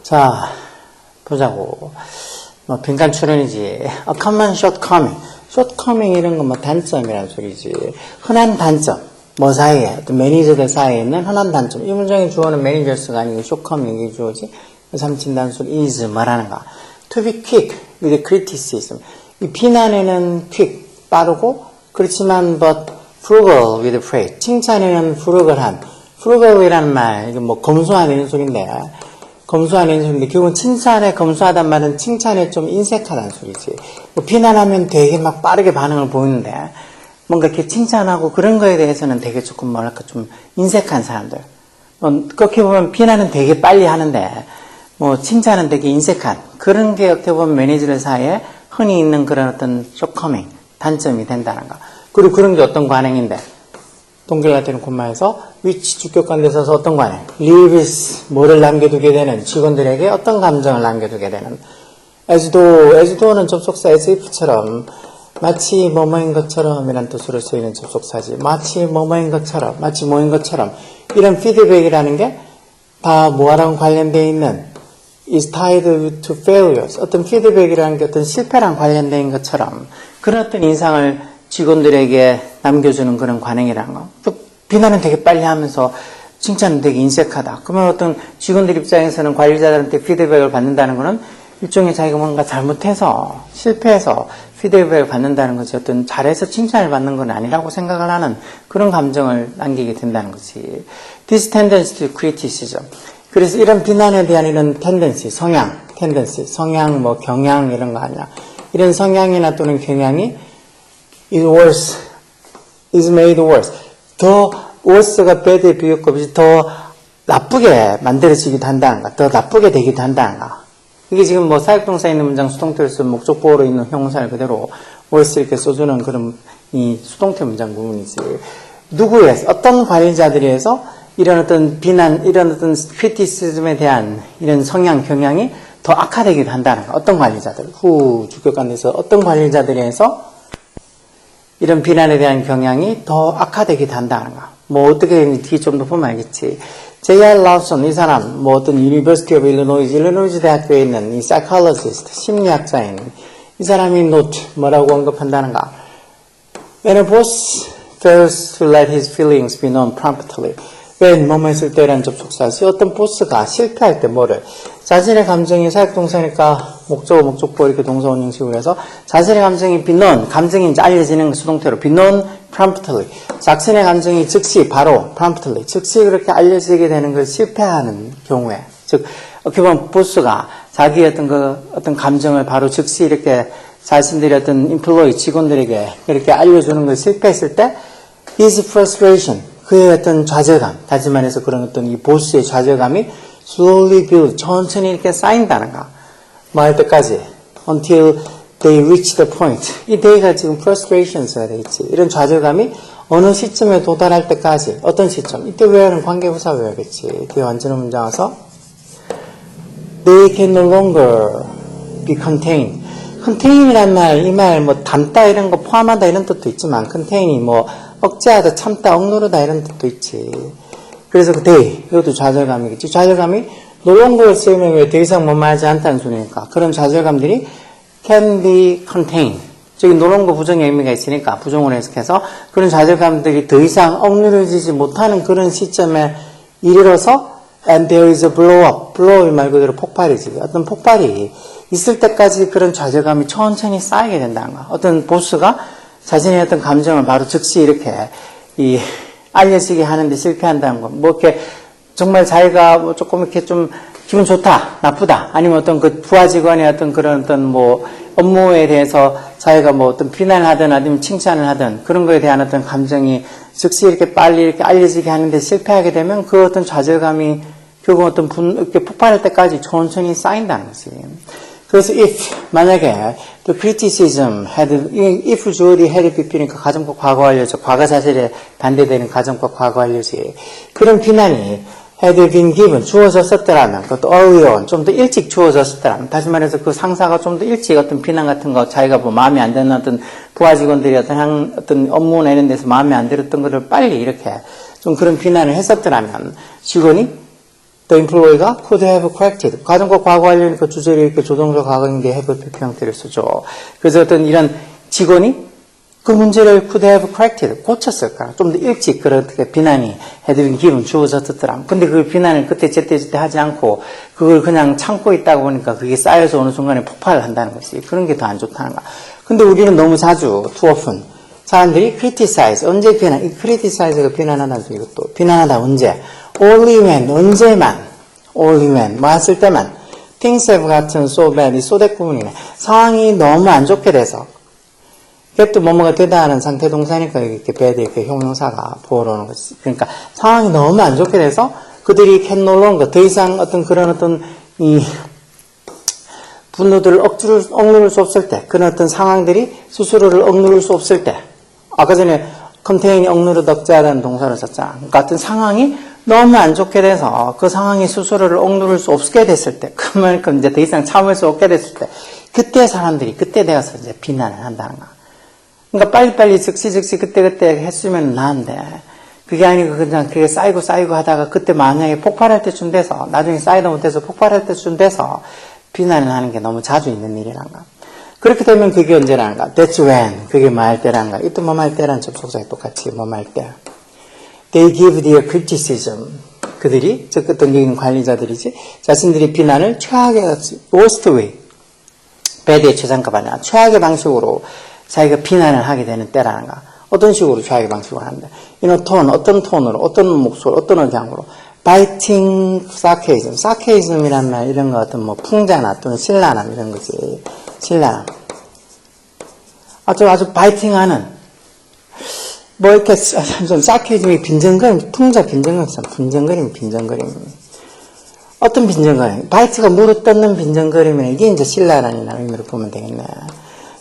자, 보자고. 뭐, 빈칸 출연이지. A common shortcoming. shortcoming 이런 건 뭐 단점이라는 소리지. 흔한 단점. 뭐 사이에, 또 매니저들 사이에 있는 흔한 단점. 이 문장의 주어는 매니저스가 아니고 shortcoming 이게 주어지. 삼친 단술 is 뭐라는가. To be quick with criticism. 이 비난에는 quick, 빠르고, 그렇지만 but frugal with praise. 칭찬에는 frugal한. frugal이라는 말, 이게 뭐 검소한 이런 소리인데, 검소하는 소리인데, 결국은 칭찬에 검소하단 말은 칭찬에 좀 인색하다는 소리지. 뭐 비난하면 되게 막 빠르게 반응을 보이는데, 뭔가 이렇게 칭찬하고 그런 거에 대해서는 되게 조금 뭐랄까 좀 인색한 사람들. 그렇게 보면 비난은 되게 빨리 하는데, 뭐 칭찬은 되게 인색한 그런 게 어떻게 보면 매니저들 사이에 흔히 있는 그런 어떤 shortcoming, 단점이 된다는 거. 그리고 그런 게 어떤 관행인데, 동결라테는 콤마에서 which 주격관대에 서서 어떤 관행? leaves 뭐를 남겨두게 되는 직원들에게 어떤 감정을 남겨두게 되는 as though는 접속사 as if처럼 마치 뭐뭐인 것처럼 이란 뜻으로 쓰이는 접속사지 마치 뭐뭐인 것처럼 마치 뭐인 것처럼 이런 피드백이라는 게 다 뭐랑 관련되어 있는 is tied to failures 어떤 피드백이라는 게 어떤 실패랑 관련된 것처럼 그런 어떤 인상을 직원들에게 남겨주는 그런 관행이라는 거. 또 비난은 되게 빨리 하면서 칭찬은 되게 인색하다. 그러면 어떤 직원들 입장에서는 관리자들한테 피드백을 받는다는 거는 일종의 자기가 뭔가 잘못해서 실패해서 피드백을 받는다는 거지 어떤 잘해서 칭찬을 받는 건 아니라고 생각을 하는 그런 감정을 남기게 된다는 거지. This tendency to criticism. 그래서 이런 비난에 대한 이런 tendency, 성향, 뭐 경향 이런 거 아니야. 이런 성향이나 또는 경향이 is made worse. 더 worse가 bad의 비교급이지 더 나쁘게 만들어지기도 한다는가. 더 나쁘게 되기도 한다는가. 이게 지금 뭐 사역동사에 있는 문장 수동태를 쓴 목적보호로 있는 형용사를 그대로 worse 이렇게 써주는 그런 이 수동태 문장 부분이지. 누구에서 어떤 관리자들에서 이런 어떤 비난, 이런 어떤 criticism에 대한 이런 성향, 경향이 더 악화되기도 한다는가. 어떤 관리자들, 주격관에서 어떤 관리자들에서 이런 비난에 대한 경향이 더 악화되기도 한다는가. 뭐 어떻게 뒤에 좀 더 보면 알겠지. J.R. Lawson 이 사람 뭐 어떤 University of Illinois 대학교에 있는 이 psychologist 심리학자인 이 사람이 note 뭐라고 언급한다는가. When a boss fails to let his feelings be known promptly. when 뭐뭐 했을 때라는 접속사지 어떤 보스가 실패할 때 뭐를 자신의 감정이 사역동사니까 목적보 이렇게 동사원 형식으로 해서 자신의 감정이 be known, 감정이 이제 알려지는 수동태로 be known promptly 자신의 감정이 즉시 바로 promptly 즉시 그렇게 알려지게 되는 걸 실패하는 경우에 즉 어떻게 보면 보스가 자기의 어떤 감정을 바로 즉시 이렇게 자신들의 어떤 employee 직원들에게 이렇게 알려주는 걸 실패했을 때 his frustration 그의 어떤 좌절감, 다시 말해서 그런 어떤 이 보스의 좌절감이 slowly build, 천천히 이렇게 쌓인다는가. 뭐 할 때까지. until they reach the point. 이 day가 지금 frustrations가 되겠지. 이런 좌절감이 어느 시점에 도달할 때까지. 어떤 시점? 이때 외우는 관계부사 외워야겠지. 뒤에 완전한 문장 와서 they can no longer be contained. contain이란 말, 이 말 뭐 담다 이런 거 포함하다 이런 뜻도 있지만 contain이 뭐 억제하다, 참다, 억누르다 이런 뜻도 있지. 그래서 그 day, 이것도 좌절감이겠지. 좌절감이 no longer 쓰이면 왜 더 이상 뭐뭐하지 않다는 소리니까. 그런 좌절감들이 can be contained. 저기 no longer 부정의 의미가 있으니까 부정으로 해석해서 그런 좌절감들이 더 이상 억누르지지 못하는 그런 시점에 이르러서 and there is a blow up. blow up 말 그대로 폭발이지. 어떤 폭발이 있을 때까지 그런 좌절감이 천천히 쌓이게 된다는 거야. 어떤 보스가 자신의 어떤 감정을 바로 즉시 이렇게 알려지게 하는데 실패한다는 거. 뭐 이렇게 정말 자기가 뭐 조금 이렇게 좀 기분 좋다, 나쁘다, 아니면 어떤 그 부하 직원의 어떤 그런 어떤 뭐 업무에 대해서 자기가 뭐 어떤 비난을 하든 아니면 칭찬을 하든 그런 거에 대한 어떤 감정이 즉시 이렇게 빨리 이렇게 알려지게 하는데 실패하게 되면 그 어떤 좌절감이 결국 어떤 이렇게 폭발할 때까지 천천히 쌓인다는 거지. 그래서 만약에 the criticism if 주어리 had BP니까 가정법 과거 완료죠. 과거 사실에 반대되는 가정법 과거 완료지. 그런 비난이 had been given 주어졌었더라면 그것도 early on 좀 더 일찍 주어졌었더라면 다시 말해서 그 상사가 좀 더 일찍 어떤 비난 같은 거 자기가 뭐 마음에 안 드는 어떤 부하 직원들이 어떤 업무나 이런 데서 마음에 안 들었던 것을 빨리 이렇게 좀 그런 비난을 했었더라면 직원이 the employee가 could have corrected. 가정과 과거 관련 그 주제를 이렇게 조동사 과거인데 have PP 형태를 쓰죠. 그래서 어떤 이런 직원이 그 문제를 could have corrected. 고쳤을까? 좀 더 일찍 그렇게 비난이 해드린 기분 주어졌더라. 근데 그 비난을 그때 제때 하지 않고 그걸 그냥 참고 있다가 보니까 그게 쌓여서 어느 순간에 폭발을 한다는 것이 그런 게 더 안 좋다는 거야. 근데 우리는 너무 자주, too often, 사람들이 criticize, 언제 비난, 이 criticize가 비난하다는 소리, 이것도. 비난하다, 언제? only when, 언제만, only when, 뭐 했을 때만, things have gotten so bad, 이 so that 부분이네. 상황이 너무 안 좋게 돼서, get도 뭐뭐가 되다 하는 상태 동사니까 이렇게 bad, 이렇게 형용사가 보러 오는 거지. 그러니까 상황이 너무 안 좋게 돼서 그들이 can no longer, 더 이상 어떤 그런 어떤 이 분노들을 억누를 수 없을 때, 그런 어떤 상황들이 스스로를 억누를 수 없을 때, 아까 전에 contain이 억누르다 억제하다는 동사를 썼잖아. 그러니까 어떤 상황이 너무 안 좋게 돼서 그 상황이 스스로를 억누를 수 없게 됐을 때, 그만큼 이제 더 이상 참을 수 없게 됐을 때, 그때 사람들이 그때 되어서 이제 비난을 한다는 거야. 그러니까 빨리빨리 즉시 그때 했으면 나은데, 그게 아니고 그냥 그게 쌓이고 하다가 그때 만약에 폭발할 때쯤 돼서, 나중에 쌓이다 못해서 폭발할 때쯤 돼서 비난을 하는 게 너무 자주 있는 일이란가. 그렇게 되면 그게 언제라는가? That's when. 그게 뭐 할 때란가? 이때 뭐 할 때라는 접속사에 똑같이 뭐 할 때. They give their criticism. 그들이, 즉 어떤 관리자들이지, 자신들이 비난을 최악의, worst way. bad의 최상급 아니야. 최악의 방식으로 자기가 비난을 하게 되는 때라는가. 어떤 식으로 최악의 방식으로 하는데. 이런 톤, 어떤 톤으로, 어떤 목소리, 어떤 억양으로. biting sarcasm. sarcasm이란 말, 이런 거 어떤 뭐 풍자나 또는 신랄함 이런 거지. 신랄함. 아주 biting하는, 뭐 이렇게 좀 sarcasm이 빈정거림, 풍자 빈정거림, 빈정거림. 어떤 빈정거림? 바이트가 무릎 떴는 빈정거림이네. 이게 이제 신랄함이라는 의미로 보면 되겠네.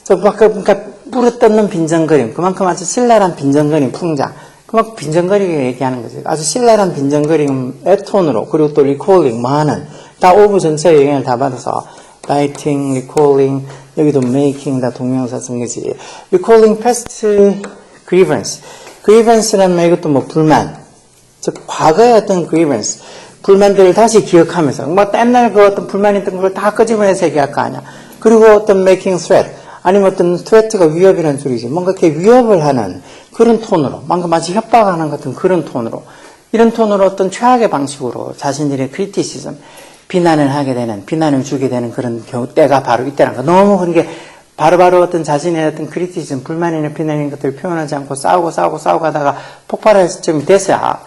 그러니까 무릎 떴는 빈정거림. 그만큼 아주 신랄한 빈정거림, 풍자. 그만큼 빈정거리게 얘기하는 거지. 아주 신랄한 빈정거림의 톤으로, 그리고 또 recalling, 뭐 하는, 다 오브 전체의 영향을 다 받아서, biting, recalling, 여기도 making 다 동명사 쓴 거지. recalling past grievance. grievance라는 말, 이것도 뭐 불만. 즉, 과거의 어떤 grievance. 불만들을 다시 기억하면서, 뭐 옛날 그 어떤 불만이 있던 걸 다 끄집어내서 얘기할 거 아니야. 그리고 어떤 making threat. 아니면 어떤 threat가 위협이라는 소리지. 뭔가 이렇게 위협을 하는 그런 톤으로, 뭔가 마치 협박하는 같은 그런 톤으로, 이런 톤으로 어떤 최악의 방식으로 자신들의 criticism, 비난을 하게 되는, 비난을 주게 되는 그런 경우, 때가 바로 이때란 거. 너무 그런 게 바로바로 어떤 자신의 어떤 criticism, 불만이나 비난인 것들을 표현하지 않고 싸우고 하다가 폭발할 시점이 돼서야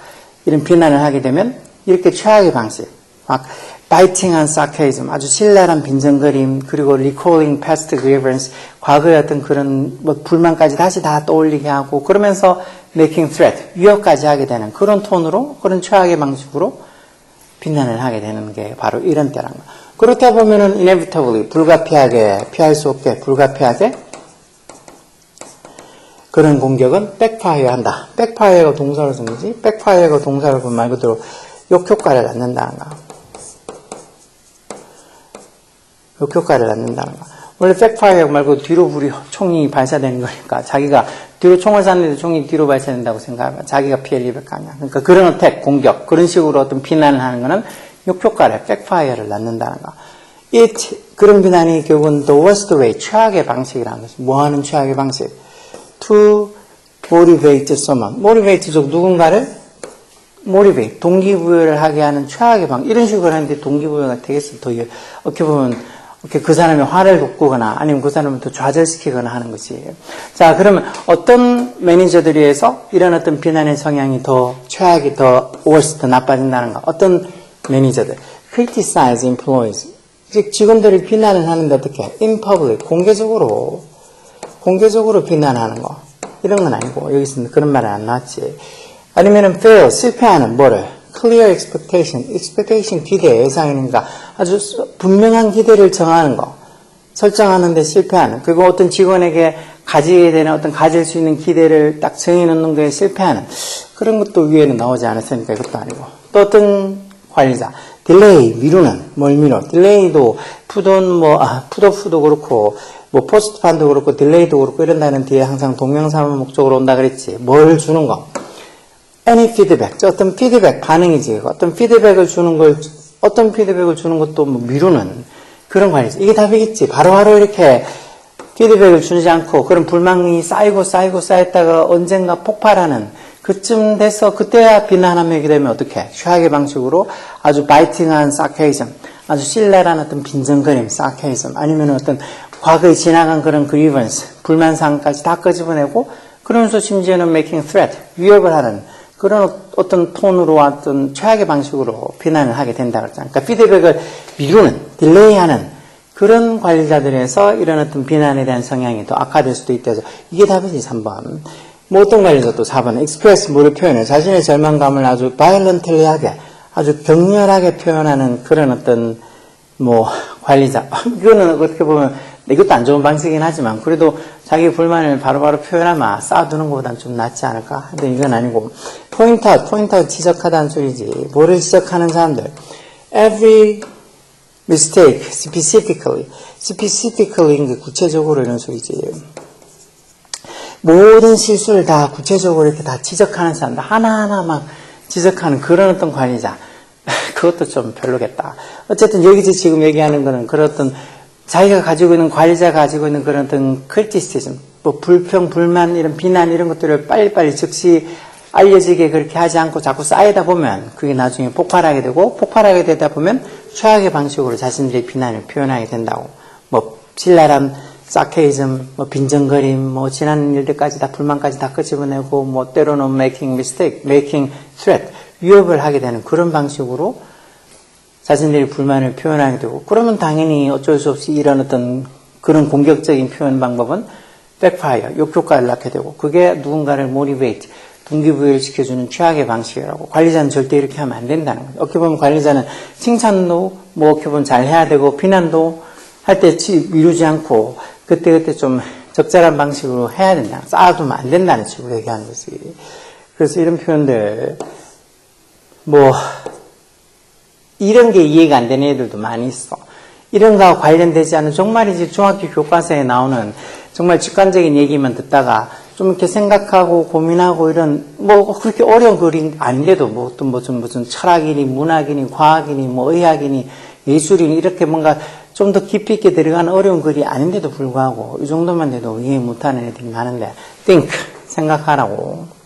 이런 비난을 하게 되면 이렇게 최악의 방식, 막 biting한 sarcasm, 아주 신랄한 빈정거림, 그리고 recalling past grievance, 과거의 어떤 그런 뭐 불만까지 다시 다 떠올리게 하고, 그러면서 making threat, 위협까지 하게 되는 그런 톤으로, 그런 최악의 방식으로 비난을 하게 되는 게 바로 이런 때란 거. 그렇다 보면은 inevitably, 불가피하게, 피할 수 없게, 불가피하게 그런 공격은 backfire 한다. backfire가 동사로 쓴 거지. backfire가 동사로 보면 말 그대로 역효과를 낳는다는 거. 역효과를 낳는다는 거. 원래 backfire 말고 뒤로 총이 발사되는 거니까 자기가 뒤로 총을 쐈는데 총이 뒤로 발사된다고 생각하면 자기가 피해를 입을 거 아니야. 그러니까 그런 어택, 공격, 그런 식으로 어떤 비난을 하는 거는 역효과를, backfire를 낳는다는 거. 그런 비난이 결국은 the worst way, 최악의 방식이라는 거지. 뭐 하는 최악의 방식? To motivate someone. motivate, 즉 누군가를 motivate, 동기부여를 하게 하는 최악의 방식. 이런 식으로 하는데 동기부여가 되겠어. 더 어떻게 보면 그 사람의 화를 돋구거나 아니면 그 사람을 더 좌절시키거나 하는 거지. 자, 그러면 어떤 매니저들에 의해서 이런 어떤 비난의 성향이 더 최악이 더 worse, 더 나빠진다는가? 어떤 매니저들 criticize employees, 즉 직원들을 비난을 하는데 어떻게? in public, 공개적으로 비난하는 거. 이런 건 아니고 여기서는 그런 말은 안 나왔지. 아니면은 fail, 실패하는 뭐를? clear expectation, 기대, 예상이니까 아주 분명한 기대를 정하는 거. 설정하는데 실패하는. 그리고 어떤 직원에게 가지게 되는 가질 수 있는 기대를 딱 정해놓는 거에 실패하는. 그런 것도 위에는 나오지 않았으니까 이것도 아니고. 또 어떤 관리자. delay, 미루는. 뭘 미뤄? delay도 푸도 그렇고, 뭐 포스트판도 그렇고 딜레이도 그렇고 이런다는 뒤에 항상 동명사무 목적으로 온다 그랬지. 뭘 주는 거? any feedback. 어떤 피드백, 반응이지. 어떤 피드백을 주는 것도 뭐 미루는 그런 관리지. 이게 답이겠지. 바로바로 이렇게 피드백을 주지 않고 그런 불만이 쌓였다가 언젠가 폭발하는 그쯤 돼서 그때야 비난하게 되면 어떻게? 최악의 방식으로 아주 바이팅한 사케이즘, 아주 신랄한 어떤 빈정거림, 사케이즘, 아니면 어떤 과거에 지나간 그런 그리번스, 불만사항까지 다 끄집어내고 그러면서 심지어는 making threat, 위협을 하는 그런 어떤 톤으로 어떤 최악의 방식으로 비난을 하게 된다 그랬잖아요. 그러니까 피드백을 미루는, 딜레이하는 그런 관리자들에서 이런 어떤 비난에 대한 성향이 더 악화될 수도 있다 해서 이게 답이지, 3번. 뭐 어떤 관리자 또 4번. express 뭐를 표현해? 자신의 절망감을 아주 violently하게, 아주 격렬하게 표현하는 그런 어떤 뭐 관리자. 이거는 어떻게 보면 이것도 안 좋은 방식이긴 하지만 그래도 자기 불만을 바로바로 표현하면 쌓아두는 것보다는 좀 낫지 않을까? 근데 이건 아니고 point out 지적하다는 소리지. 뭐를 지적하는 사람들. every mistake, specifically 구체적으로 이런 소리지. 모든 실수를 다 구체적으로 이렇게 다 지적하는 사람들, 하나하나 막 지적하는 그런 어떤 관리자. 그것도 좀 별로겠다. 어쨌든 여기서 지금 얘기하는 거는 그런 어떤 자기가 가지고 있는 관리자가 가지고 있는 그런 어떤 criticism, 뭐 불평, 불만, 이런 비난 이런 것들을 빨리빨리 즉시 알려지게 그렇게 하지 않고 자꾸 쌓이다 보면 그게 나중에 폭발하게 되고 폭발하게 되다 보면 최악의 방식으로 자신들의 비난을 표현하게 된다고. 뭐 신랄한 사케이즘, 뭐 빈정거림, 뭐 지난 일들까지 다 불만까지 다 끄집어내고 뭐 때로는 making mistake, making threat, 위협을 하게 되는 그런 방식으로 자신들이 불만을 표현하게 되고 그러면 당연히 어쩔 수 없이 이런 어떤 그런 공격적인 표현 방법은 backfire, 역효과를 낳게 되고 그게 누군가를 motivate, 동기부여를 시켜주는 최악의 방식이라고. 관리자는 절대 이렇게 하면 안 된다는 거죠. 어떻게 보면 관리자는 칭찬도 뭐 어떻게 보면 잘 해야 되고 비난도 할 때 미루지 않고 그때그때 좀 적절한 방식으로 해야 된다. 쌓아두면 안 된다는 식으로 얘기하는 거지. 그래서 이런 표현들 뭐 이런 게 이해가 안 되는 애들도 많이 있어. 이런 거와 관련되지 않은 정말이지 중학교 교과서에 나오는 정말 직관적인 얘기만 듣다가 좀 이렇게 생각하고 고민하고 이런 뭐 그렇게 어려운 글이 아닌데도 뭐 또 무슨 철학이니 문학이니 과학이니 뭐 의학이니 예술이니 이렇게 뭔가 좀 더 깊이 있게 들어가는 어려운 글이 아닌데도 불구하고 이 정도만 돼도 이해 못하는 애들이 많은데 think 생각하라고.